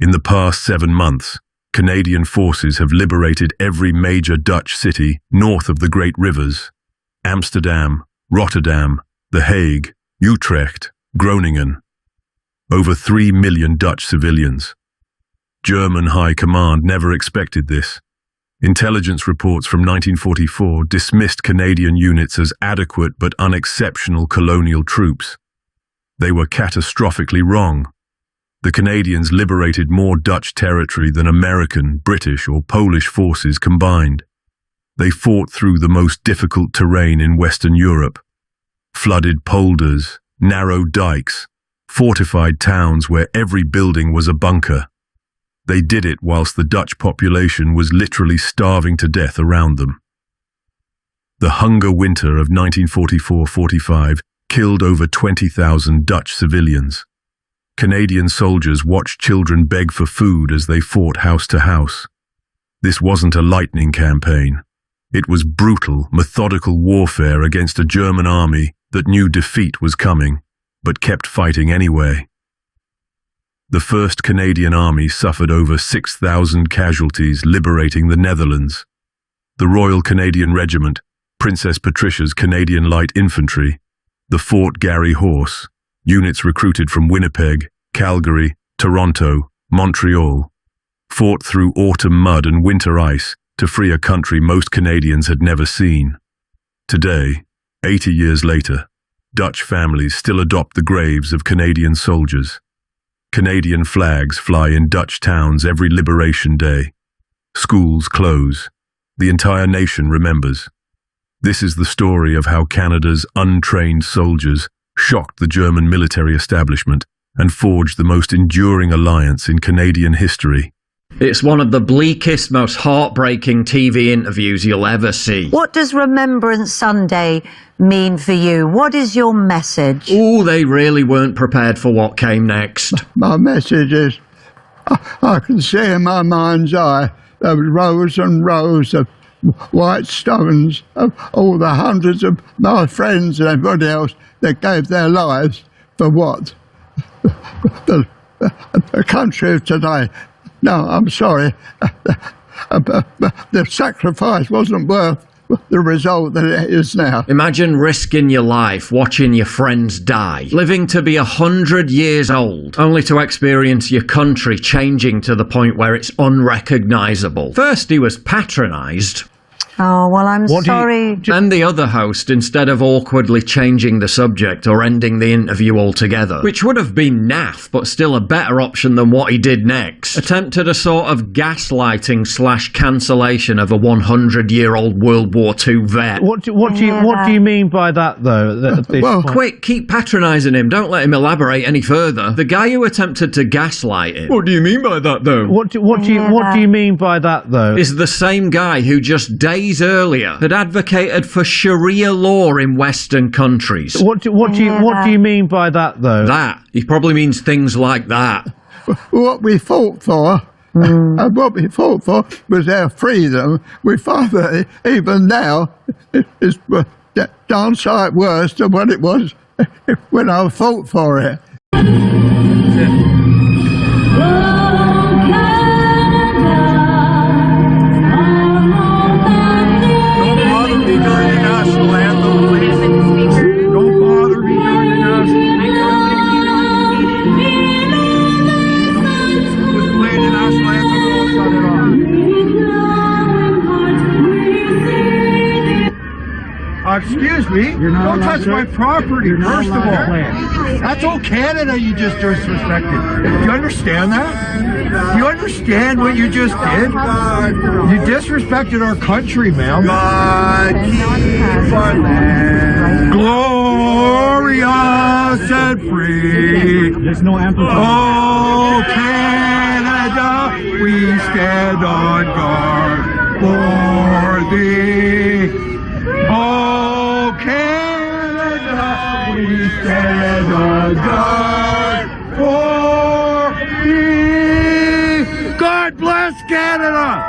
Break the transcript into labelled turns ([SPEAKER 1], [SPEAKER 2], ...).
[SPEAKER 1] In the past 7 months, Canadian forces have liberated every major Dutch city north of the Great Rivers: Amsterdam, Rotterdam, The Hague, Utrecht, Groningen. Over 3 million Dutch civilians. German High Command never expected this. Intelligence reports from 1944 dismissed Canadian units as adequate but unexceptional colonial troops. They were catastrophically wrong. The Canadians liberated more Dutch territory than American, British, or Polish forces combined. They fought through the most difficult terrain in Western Europe: flooded polders, narrow dikes, fortified towns where every building was a bunker. They did it whilst the Dutch population was literally starving to death around them. The hunger winter of 1944-45 killed over 20,000 Dutch civilians. Canadian soldiers watched children beg for food as they fought house to house. This wasn't a lightning campaign. It was brutal, methodical warfare against a German army that knew defeat was coming, but kept fighting anyway. The 1st Canadian Army suffered over 6,000 casualties liberating the Netherlands. The Royal Canadian Regiment, Princess Patricia's Canadian Light Infantry, the Fort Garry Horse, units recruited from Winnipeg, Calgary, Toronto, Montreal, fought through autumn mud and winter ice to free a country most Canadians had never seen. Today, 80 years later, Dutch families still adopt the graves of Canadian soldiers. Canadian flags fly in Dutch towns every Liberation Day. Schools close. The entire nation remembers. This is the story of how Canada's untrained soldiers shocked the German military establishment and forged the most enduring alliance in Canadian history.
[SPEAKER 2] It's one of the bleakest, most heartbreaking TV interviews you'll ever see.
[SPEAKER 3] What does Remembrance Sunday mean for you? What is your message?
[SPEAKER 2] Oh, they really weren't prepared for what came next.
[SPEAKER 4] My message is, I can see in my mind's eye those rows and rows of white stones of all the hundreds of my friends and everybody else that gave their lives for what? The country of today. No, I'm sorry. The sacrifice wasn't worth the result that it is now.
[SPEAKER 2] Imagine risking your life watching your friends die, living to be 100 years old, only to experience your country changing to the point where it's unrecognisable. First he was patronised.
[SPEAKER 3] Oh, well, I'm sorry.
[SPEAKER 2] And the other host, instead of awkwardly changing the subject or ending the interview altogether, which would have been naff, but still a better option than what he did next, attempted a sort of gaslighting / cancellation of a 100-year-old World War II vet.
[SPEAKER 5] What do you mean by that, though?
[SPEAKER 4] Well,
[SPEAKER 2] Quick, keep patronising him. Don't let him elaborate any further. The guy who attempted to gaslight him. What do you mean by that, though?
[SPEAKER 5] What do you mean by that, though?
[SPEAKER 2] Is the same guy who just days earlier had advocated for Sharia law in Western countries.
[SPEAKER 5] What do you mean by that, though?
[SPEAKER 2] That. He probably means things like that.
[SPEAKER 4] what we fought for, and what we fought for was our freedom. We find that even now it's darn sight worse than what it was when I fought for it.
[SPEAKER 6] Excuse me, don't touch my property, first of all. That's all Canada you just disrespected. Do you understand that? Do you understand what you just did? You disrespected our country, man. God keep our land glorious and free.
[SPEAKER 5] There's no amplifier.
[SPEAKER 6] Oh, Canada, we stand on guard for thee. Oh, Canada, we stand on guard for thee. God bless Canada!